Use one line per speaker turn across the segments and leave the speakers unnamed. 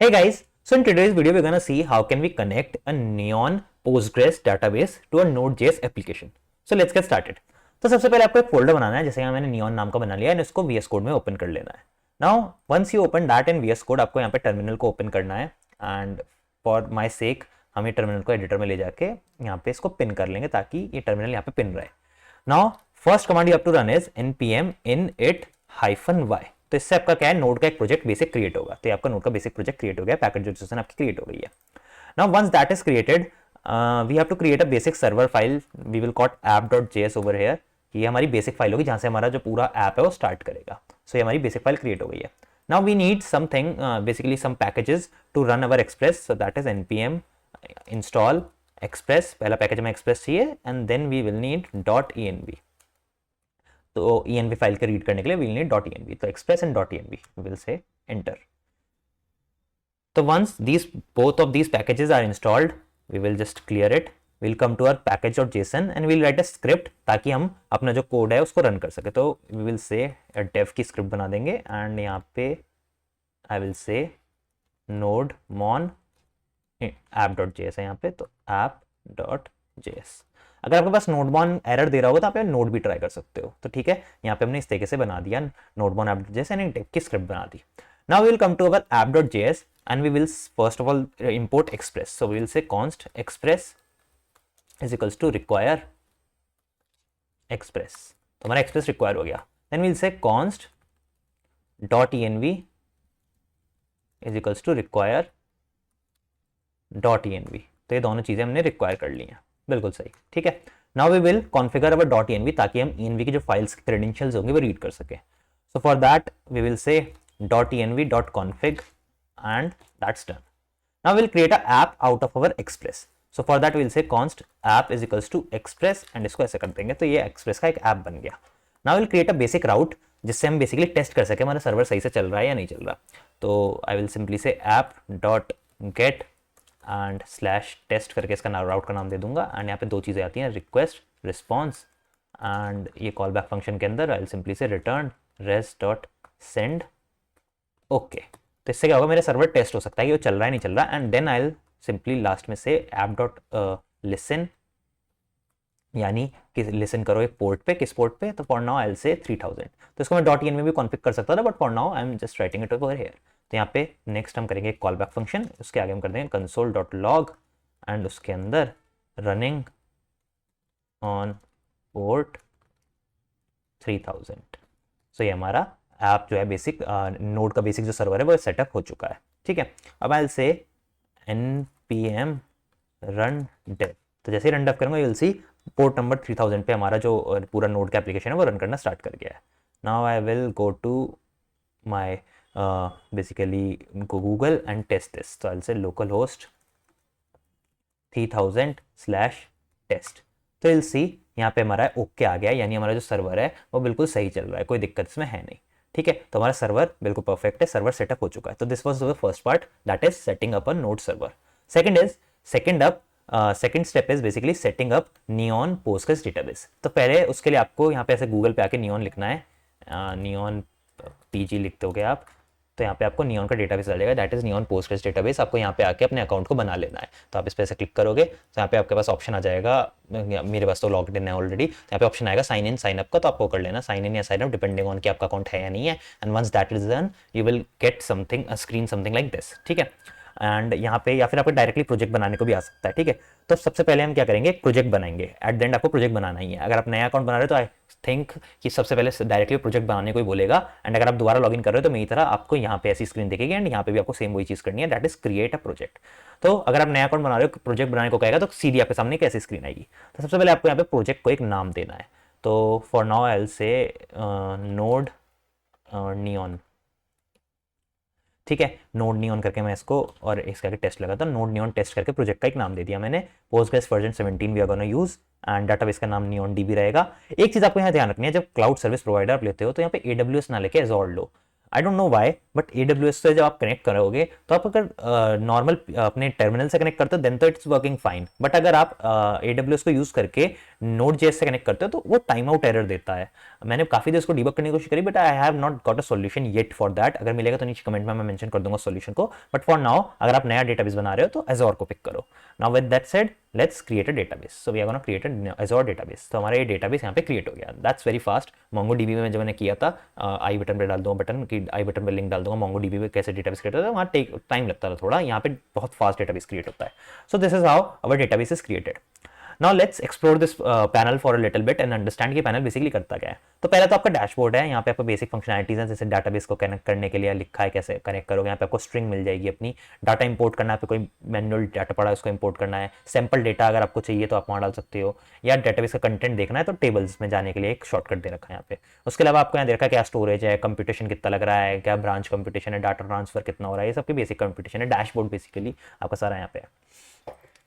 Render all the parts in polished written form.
Hey guys, so in today's video we're gonna see how can we connect a Neon Postgres database to a Node.js application. So let's get started. तो सबसे पहले आपको एक folder बनाना है, जैसे यहाँ मैंने Neon नाम का बना लिया है, इसको VS Code में ओपन कर लेना है. Now once you open that in VS Code, आपको यहाँ पे टर्मिनल को ओपन करना है एंड फॉर माई सेक हम ये टर्मिनल को एडिटर में ले जाके यहाँ पे इसको पिन कर लेंगे ताकि ये टर्मिनल यहाँ पे पिन रहे. Now first command you have to run is npm init-y. तो इससे आपका क्या है, नोड का एक प्रोजेक्ट बेसिक क्रिएट होगा. तो आपका नोड का बेसिक प्रोजेक्ट क्रिएट हो गया, पैकेज आपकी क्रिएट हो गई है. Now once that is created we have to create a basic server file. We will call app.js over here. ये हमारी बेसिक फाइल होगी जहां से हमारा जो पूरा ऐप है वो स्टार्ट करेगा. सो ये हमारी बेसिक फाइल क्रिएट हो गई है. Now we need something, basically some packages to run our express. So that is npm install express. पहला पैकेज हमें एक्सप्रेस चाहिए and then we will need .env. तो env फाइल के रीड करने के लिए वील नीड .env. तो express and .env will say enter. तो once these both of these packages are installed, we will just clear it. We'll come to our package.json and we'll write a script ताकि हम अपना जो code है उसको run कर सके. तो we will say dev की स्क्रिप्ट बना देंगे एंड यहाँ पे I will say node mon app.js है यहाँ पे. तो app.js. अगर आपके पास नोडमॉन एरर दे रहा होगा तो आप नोड भी ट्राई कर सकते हो. तो ठीक है, यहाँ पे हमने इस तरीके से बना दिया नोडमॉन app.js एंड डेव की स्क्रिप्ट बना दी. Now we will come to our app.js and we will first of all import express. So we will say const express is equals to require express. तो हमारा express require हो गया. Then we will say const .env is equals to require .env. तो ये दोनों चीजें हमने require कर ली हैं. बिल्कुल सही, ठीक है. Now we will configure our .env ताकि हम env की जो फाइल्स क्रेडेंशियल्स होंगे वो रीड कर सके. So for that we will say .env.config and that's done. Now will create a app out of our express. So for that will say const app is equals to express and इसको ऐसे कर देंगे. तो ये express का एक app बन गया. Now will create a basic route जिससे हम बेसिकली टेस्ट कर सके हमारा सर्वर सही से चल रहा है या नहीं चल रहा. तो आई विल सिंपली से app.get एंड स्लैश टेस्ट करके इसका राउट का नाम दे दूंगा. एंड यहाँ पे दो चीज़ें आती हैं, रिक्वेस्ट रिस्पॉन्स एंड ये कॉल बैक फंक्शन के अंदर आई विल सिंपली से रिटर्न res.send. ओके, तो इससे क्या होगा, मेरा सर्वर टेस्ट हो सकता है कि वो चल रहा है नहीं चल रहा. And then I will simply last में से app.listen, यानी कि लिसन करो एक पोर्ट पे. किस पोर्ट पे? तो फॉर नाउ आई विल से 3000. तो इसको मैं .env में भी कॉन्फ़िगर कर सकता था but for now I am just writing it over here. तो यहाँ पे नेक्स्ट हम करेंगे कॉल बैक फंक्शन. उसके आगे हम कर देंगे console.log एंड उसके अंदर रनिंग ऑन पोर्ट 3000. सो ये हमारा ऐप जो है बेसिक नोड का बेसिक जो सर्वर है वो सेटअप हो चुका है. ठीक है, अब आई विल से npm run dev. तो जैसे ही रन डेव करूँगा you will C port number 3000 पे हमारा जो पूरा नोड का एप्लीकेशन है वो रन करना स्टार्ट कर गया है. Now I will go to my basically Google and test this. तो I will say localhost 3000/test. तो विल सी यहाँ पे हमारा ओके आ गया, यानी हमारा जो सर्वर है वो बिल्कुल सही चल रहा है, कोई दिक्कत इसमें है नहीं. ठीक है, तो हमारा सर्वर बिल्कुल परफेक्ट है, सर्वर सेटअप हो चुका है. तो this was the first part, that is setting up a node server. Second step is basically setting up neon Postgres database. तो पहले उसके लिए आपको यहाँ पे ऐसे गूगल पे आके नियॉन लिखना है. नियॉन pg लिखते हो आप. तो यहाँ पे आपको नियॉन का डेटाबेस आ जाएगा, that is neon Postgres database. आपको यहाँ पे आके अपने अकाउंट को बना लेना है. तो आप इस पर ऐसे क्लिक करोगे तो यहाँ पे आपके पास ऑप्शन आ जाएगा, मेरे पास तो लॉग्ड इन है ऑलरेडी. तो यहाँ पे ऑप्शन आएगा साइन इन साइन अप का. तो आपको कर लेना साइन इन या साइन अप डिपेंडिंग ऑन कि आपका अकाउंट है या नहीं है. And once that is done you will get something screen something like this. ठीक है, एंड यहाँ पे या फिर आपको डायरेक्टली प्रोजेक्ट बनाने को भी आ सकता है. ठीक है, तो सबसे पहले हम क्या करेंगे, एक प्रोजेक्ट बनाएंगे. एट द एंड आपको प्रोजेक्ट बनाना ही है. अगर आप नया अकाउंट बना रहे हो तो आई थिंक कि सबसे पहले डायरेक्टली प्रोजेक्ट बनाने को ही बोलेगा. एंड अगर आप दोबारा लॉगिन कर रहे हो तो मेरी तरह आपको यहाँ पे ऐसी स्क्रीन दिखेगी एंड यहाँ पे भी आपको सेम वही चीज़ करनी है, that is create a project. तो अगर आप नया अकाउंट बना रहे हो, प्रोजेक्ट बनाने को कहेगा तो सीधी आपके सामने कैसी स्क्रीन आएगी. तो सबसे पहले आपको यहाँ पे प्रोजेक्ट को एक नाम देना है. तो फॉर नाउ आई विल से नोड नियॉन. ठीक है, नोड नियॉन करके मैं इसको और इसका टेस्ट लगाता हूँ. नोड नियॉन टेस्ट करके प्रोजेक्ट का एक नाम दे दिया मैंने. Postgres version 17 we are gonna use and database का नाम नियॉन डीबी रहेगा. एक चीज आपको यहाँ ध्यान रखनी है, जब क्लाउड सर्विस प्रोवाइडर आप लेते हो तो यहाँ पे AWS ना लेके एजोर लो. I don't know why, but AWS से जब आप कनेक्ट करोगे तो आप अगर नॉर्मल अपने टर्मिनल से कनेक्ट करते हो देन तो इट्स वर्किंग फाइन. बट अगर आप AWS को यूज करके नोड जेएस से कनेक्ट करते हो तो वो टाइम आउट एरर देता है। मैंने काफी देर इसको डिबग करने की कोशिश करी, but I have not got a solution yet for that. अगर मिलेगा तो नीचे कमेंट में मैं मेंशन कर दूंगा सॉल्यूशन को, बट फॉर नाउ अगर आप नया डेटाबेस बना रहे हो तो एजोर को पिक करो। Now with that said, let's create a database. So we are gonna create Azure database. तो हमारा ये डेटाबेस यहाँ पे क्रिएट हो गया। That's very fast. मोंगोडीबी में जब मैंने किया था, आई बटन पे डाल दूंगा, बटन की आई बटन पे लिंक डाल दूंगा, मोंगोडीबी पे कैसे डेटाबेस क्रिएट होता है वहाँ टाइम लगता था थोड़ा, यहाँ पे बहुत फास्ट डेटाबेस क्रिएट होता है। सो this is how our database is created. Now let's explore this panel for a little bit and understand कि पैनल बेसिकली करता क्या है। तो पहले तो आपका डैशबोर्ड है, यहाँ पे आपको बेसिक फंक्शनैलिटीज है, जैसे डाटाबेस को कनेक्ट करने के लिए लिखा है कैसे कनेक्ट करोगे। यहाँ पे आपको स्ट्रिंग मिल जाएगी अपनी, डाटा इंपोर्ट करना है, पे कोई मैनुअल डाटा पड़ा है उसको इंपोर्ट करना है, सैम्पल डेटा अगर आपको चाहिए तो आप वहाँ डाल सकते हो, या डाटाबेस का कंटेंट देखना है तो टेबल्स में जाने के लिए एक शॉर्टकट दे रखा है यहाँ पे। उसके अलावा आपको यहाँ दे रखा है क्या स्टोरेज है, कंप्यूटेशन कितना लग रहा है, क्या ब्रांच कंप्यूटेशन है, डाटा ट्रांसफर कितना हो रहा है, ये सबके बेसिक कंप्यूटेशन है। डैशबोर्ड बेसिकली आपका सारा यहाँ पे है।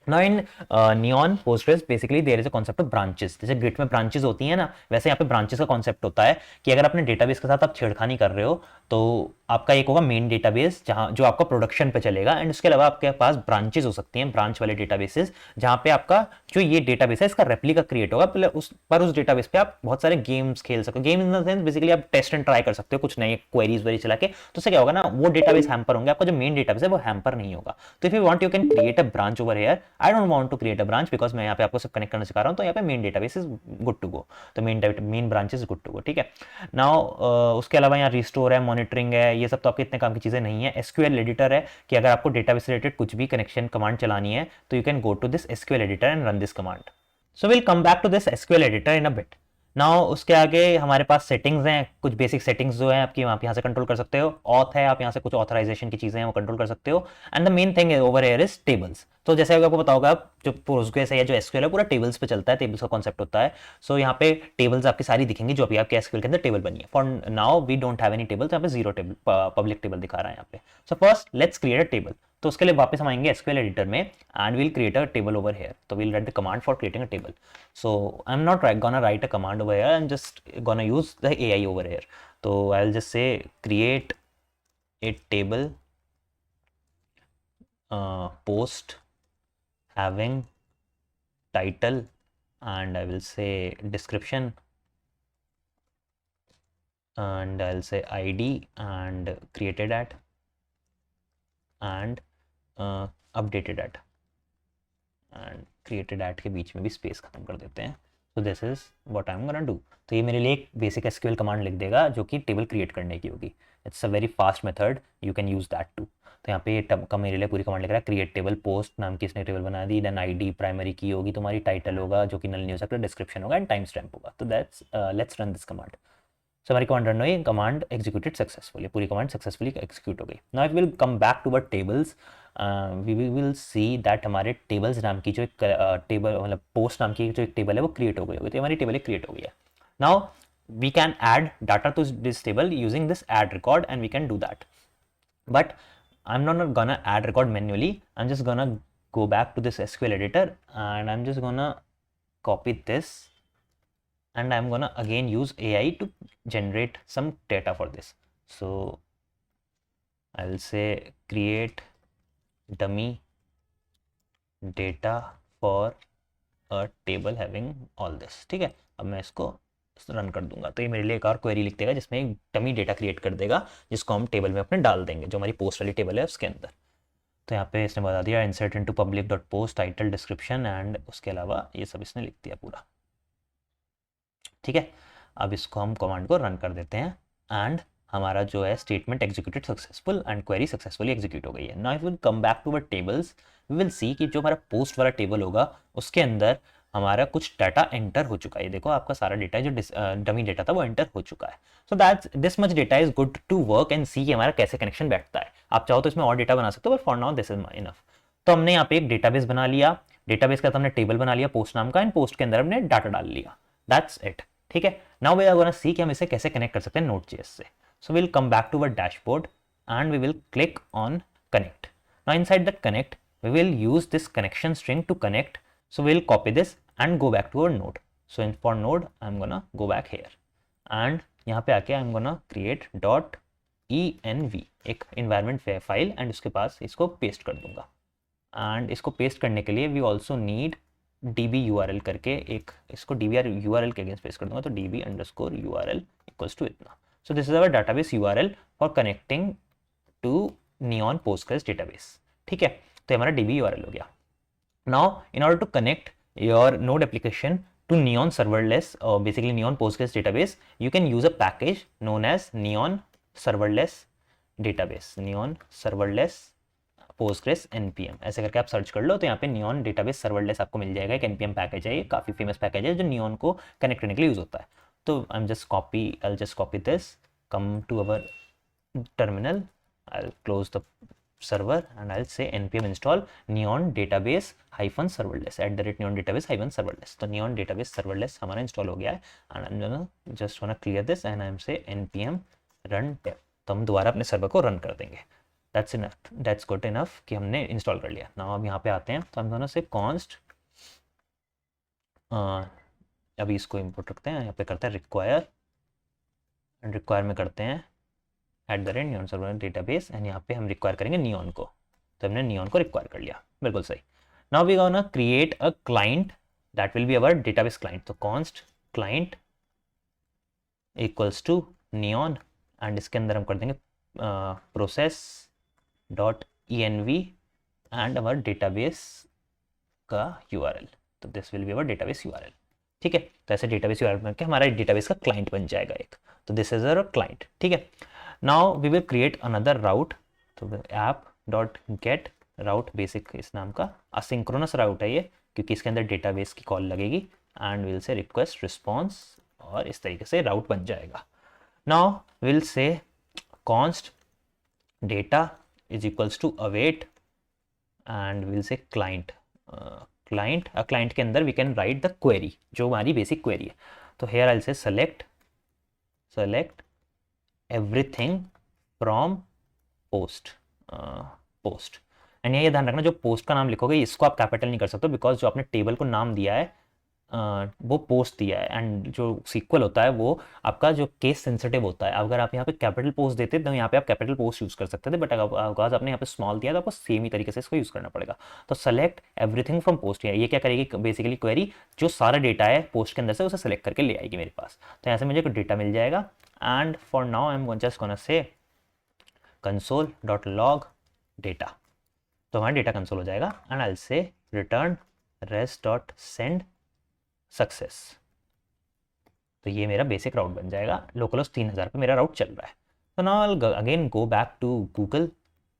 Now in Neon Postgres basically there is a concept of branches। जैसे Git में branches होती हैं ना, वैसे यहाँ पे branches का concept होता है कि अगर अपने database के साथ आप छेड़खानी कर रहे हो तो आपका एक होगा मेन डेटाबेस जहाँ जो आपका प्रोडक्शन पे चलेगा, एंड उसके अलावा आपके पास ब्रांचेस हो सकती हैं, ब्रांच वाले डेटाबेसेस जहाँ पे आपका जो ये डेटाबेस है इसका रेप्लिका क्रिएट होगा, उस डेटाबेस पे आप बहुत सारे गेम्स खेल सकते हो। Game in the sense basically आप टेस्ट एंड ट्राई कर सकते हो कुछ नए क्वेरीज वेरी चला के। तो उससे क्या होगा ना, वो डेटाबेस हैम्पर होंगे, आपका जो मेन डेटाबेस है वो हैम्पर नहीं होगा। तो if you want you can create a branch over here. I don't want to create a branch because मैं यहाँ पे आपको सब कनेक्ट करना सिखा रहा हूँ, तो यहाँ पे main database is good to go, तो main branch is good to go, ठीक है। नाउ उसके अलावा यहाँ रिस्टोर है, मॉनिटरिंग है, ये सब तो आपके इतने काम की चीजें नहीं है। एसक्यूएल एडिटर है कि अगर आपको डेटाबेस रिलेटेड कुछ भी कनेक्शन कमांड चलानी है तो you can go to this SQL editor and run this command. So will come back to this SQL editor in a bit. Now उसके आगे हमारे पास सेटिंग्स हैं, कुछ बेसिक सेटिंग्स जो है आपकी आप यहाँ से कंट्रोल कर सकते हो। ऑथ है, आप यहाँ से कुछ ऑथराइजेशन की चीजें हैं वो कंट्रोल कर सकते हो। And the main thing over here is tables. तो जैसे आपको पता होगा जो पोस्टग्रेस है या जो एसक्यूएल है पूरा टेबल्स पे चलता है, टेबल्स का कॉन्सेप्ट होता है। सो यहाँ पे टेबल्स आपकी सारी दिखेंगी जो अभी आपके एसक्यूएल के अंदर टेबल बनी है। For now we don't have any tables, यहाँ पे जीरो टेबल पब्लिक टेबल दिखा रहा है यहाँ पे। So first let's create a table. तो उसके लिए वापस हम आएंगे एसक्यूएल एडिटर में and will create a table over here. तो will write the command for creating a table. So I'm not gonna write a command over here, I'm just gonna use the AI over here. So I'll just say create a table post having title and I will say description and I'll say ID and created at and updated at and created at के बीच में भी space खत्म कर देते हैं। so this is what I'm gonna do। तो ये मेरे लिए एक बेसिक एसक्यूएल कमांड लिख देगा जो कि टेबल क्रिएट करने की होगी। It's a very fast method, you can use that too. तो यहाँ पे ये का मेरे लिए पूरी कमांड लिख रहा है, क्रिएट टेबल पोस्ट नाम की इसने टेबल बना दी, देन आईडी प्राइमरी की होगी तुम्हारी, टाइटल होगा जो कि नल नहीं हो सकता, डिस्क्रिप्शन होगा एंड टाइम स्टैम्प होगा। तो that's let's run this command. So हमारी कमांड रन हुई, कमांड एग्जीक्यूटेड सक्सेसफुली, पूरी कमांड सक्सेसफुली एग्जीक्यूट हो गई। Now it will come back to our tables. We will see that हमारे टेबल्स नाम की जो एक टेबल मतलब पोस्ट नाम की जो एक टेबल है वो क्रिएट हो गई होगी। तो हमारी टेबल एक क्रिएट हो गई है। Now we can add data to this table using this add record and we can do that, but I'm not gonna add record manually. I'm just gonna go back to this SQL editor and I'm just gonna copy this and I'm gonna again use AI to generate some data for this. So I'll say create dummy data for a table having all this। ठीक है, अब मैं इसको run कर दूंगा तो ये मेरे लिए एक और क्वेरी लिख देगा जिसमें एक डमी डेटा क्रिएट कर देगा जिसको हम टेबल में अपने डाल देंगे जो हमारी पोस्ट वाली टेबल है उसके अंदर। तो यहाँ पे इसने बता दिया insert into public dot post title description and उसके अलावा ये सब इसने लिख दिया पूरा। ठीक है, अब इसको हम कमांड को रन कर देते हैं एंड हमारा जो है statement executed successful and query successfully execute हो गई है। Now if will come back to our tables we will see कि जो हमारा पोस्ट वाला टेबल होगा उसके अंदर हमारा कुछ डाटा एंटर हो चुका है। देखो आपका सारा डेटा जो डमी डेटा था वो एंटर हो चुका है। So that's this much data is good to work and see कि हमारा कैसे कनेक्शन बैठता है। आप चाहो तो इसमें और डेटा बना सकते हो, but for now this is enough. तो हमने यहाँ पे एक डेटाबेस बना लिया, डेटाबेस का हमने टेबल बना लिया पोस्ट नाम का एंड पोस्ट के अंदर हमने डाटा डाल लिया। That's it. ठीक है, now we are gonna see कि हम इसे कैसे कनेक्ट कर सकते हैं Node.js से। So will come back to our dashboard and we will click on connect. Now inside that connect we will use this connection string to connect. So we'll copy this and go back to our node. So for node I'm gonna go back here and यहाँ पे आके I'm gonna create .env एक environment file and उसके पास इसको paste कर दूंगा। and इसको paste करने के लिए we also need db URL करके एक इसको db URL के अगेंस्ट पेस्ट कर दूंगा, तो db underscore URL equals to इतना. So this is our database URL for connecting to Neon Postgres database. ठीक है, तो हमारा db URL हो गया. Now in order to connect your node application to Neon serverless or basically Neon Postgres database, you can use a package known as Neon serverless database, Neon serverless Postgres npm. ऐसे करके आप search कर लो तो यहाँ पे Neon database serverless आपको मिल जाएगा. एक npm पैकेज है, ये काफ़ी फेमस पैकेज है जो Neon को कनेक्ट करने के लिए यूज़ होता है. तो I'll just copy this, come to our terminal, I'll close the server and I'll say npm install neon database hyphen serverless @ neon database hyphen serverless. तो neon database serverless हमारा install हो गया है and I'm gonna just wanna clear this and I'm say npm run dev. तो हम दोबारा अपने server को रन कर देंगे. That's enough, that's good enough कि हमने इंस्टॉल कर लिया. Now अब यहाँ पे आते हैं तो हम दोनों से const अभी इसको इंपोर्ट रखते हैं, यहाँ पे करते हैं require and require में करते हैं @neon server database एंड यहाँ पे हम रिक्वायर करेंगे नियॉन को. तो हमने नियॉन को रिक्वायर कर लिया, बिल्कुल सही. Now we gonna create a client that will be our database client. तो const client equals to Neon and इसके अंदर हम कर देंगे process.env एंड अवर डेटाबेस का URL. तो this will be our database URL. ठीक है, तो ऐसे डेटाबेस URL बन के हमारा डेटाबेस का क्लाइंट बन जाएगा एक. तो दिस इज अवर क्लाइंट. ठीक है, now we will create another route. तो app.get route basic इस नाम का asynchronous route है ये, क्योंकि इसके अंदर डेटाबेस की कॉल लगेगी and we'll say request response और इस तरीके से route बन जाएगा. now we'll say const data is equals to await and we'll say client client के अंदर we can write the query जो हमारी basic query है. तो here I'll say select everything from post and ये ध्यान रखना जो पोस्ट का नाम लिखोगे इसको आप कैपिटल नहीं कर सकते बिकॉज जो आपने टेबल को नाम दिया है वो पोस्ट दिया है एंड जो सीक्वल होता है वो आपका जो केस सेंसिटिव होता है. अगर आप यहाँ पे कैपिटल पोस्ट देते तो यहाँ पे आप कैपिटल पोस्ट यूज़ कर सकते थे, बट अगर आपने यहाँ पे स्मॉल दिया तो आपको सेम ही तरीके से इसको यूज़ करना पड़ेगा. तो सेलेक्ट एवरीथिंग फ्रॉम पोस्ट, ये क्या करेगी बेसिकली क्वेरी जो सारा डेटा है पोस्ट के अंदर से उसे सेलेक्ट करके ले आएगी मेरे पास. तो यहाँ से मुझे डेटा मिल जाएगा and for now I am just gonna say console.log data. तो हमारा डेटा कंसोल हो जाएगा एंड आई विल से रिटर्न res.send सक्सेस. तो ये मेरा बेसिक राउट बन जाएगा. लोकलहोस्ट 3000 पे मेरा राउट चल रहा है. तो now again go back to Google,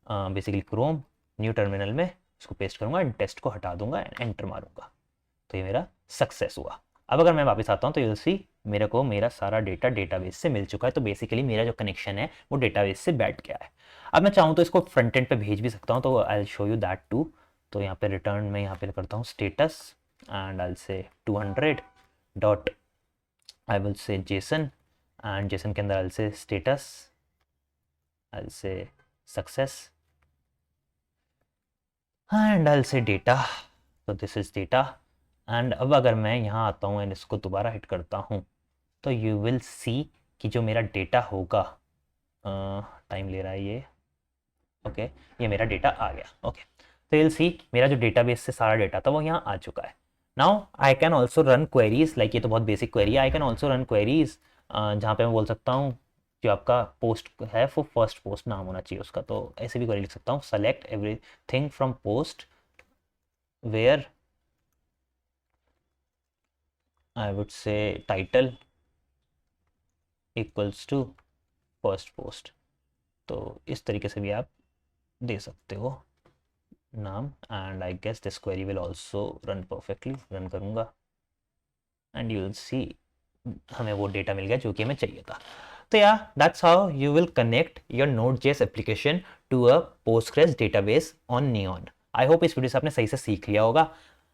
basically Chrome, new terminal में इसको पेस्ट करूंगा एंड टेस्ट को हटा दूंगा एंड एंटर मारूंगा. तो ये मेरा सक्सेस हुआ. अब अगर मैं वापस आता हूँ तो यूल सी मेरे को मेरा सारा डेटा डेटाबेस से मिल चुका है. तो बेसिकली मेरा जो कनेक्शन है वो डेटाबेस से बैठ गया है. अब मैं चाहूँ तो इसको फ्रंट एंड पे भेज भी सकता हूँ, तो I will show you that too. तो यहाँ पे रिटर्न में यहाँ पे करता हूँ स्टेटस एंड आई विल से 200 डॉट आई विल से जेसन एंड जेसन के अंदर आई विल से स्टेटस, आई विल से सक्सेस एंड आई विल से डेटा. तो दिस इज डेटा. एंड अब अगर मैं यहाँ आता हूँ एंड इसको दोबारा हिट करता हूँ तो यू विल सी कि जो मेरा डेटा होगा, टाइम ले रहा है ये, ओके ये मेरा डेटा आ गया. ओके तो यू विल सी मेरा जो डेटाबेस से सारा डेटा था वो यहाँ आ चुका है. Now I can also run queries, like ये तो बहुत बेसिक क्वेरी है. I can also run queries जहाँ पे मैं बोल सकता हूँ जो आपका पोस्ट है वो फर्स्ट पोस्ट नाम होना चाहिए उसका. तो ऐसे भी क्वेरी लिख सकता हूँ, select everything from post where I would say title equals to first post. तो इस तरीके से भी आप दे सकते हो नाम and I guess this query will also run perfectly. Run करूँगा एंड यू विल सी हमें वो डेटा मिल गया जो कि हमें चाहिए था. तो या that's how you will connect your Node.js application to a Postgres database on Neon. I hope इस वीडियो से आपने सही से सीख लिया होगा.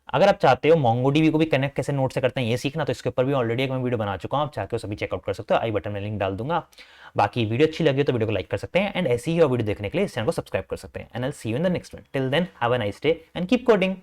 अगर आप चाहते हो MongoDB को भी कनेक्ट कैसे नोड से करते हैं ये सीखना, तो इसके ऊपर भी ऑलरेडी एक मैं वीडियो बना चुका हूँ, आप चाहे सभी चेकआउट कर सकते हो. आई बटन में लिंक डाल दूंगा. बाकी वीडियो अच्छी लगी तो वीडियो को लाइक कर सकते हैं एंड ऐसी ही और वीडियो देखने के लिए इस चैनल को सब्सक्राइब कर सकते हैं. And I will see you in the next one. Till then have a nice day and keep coding.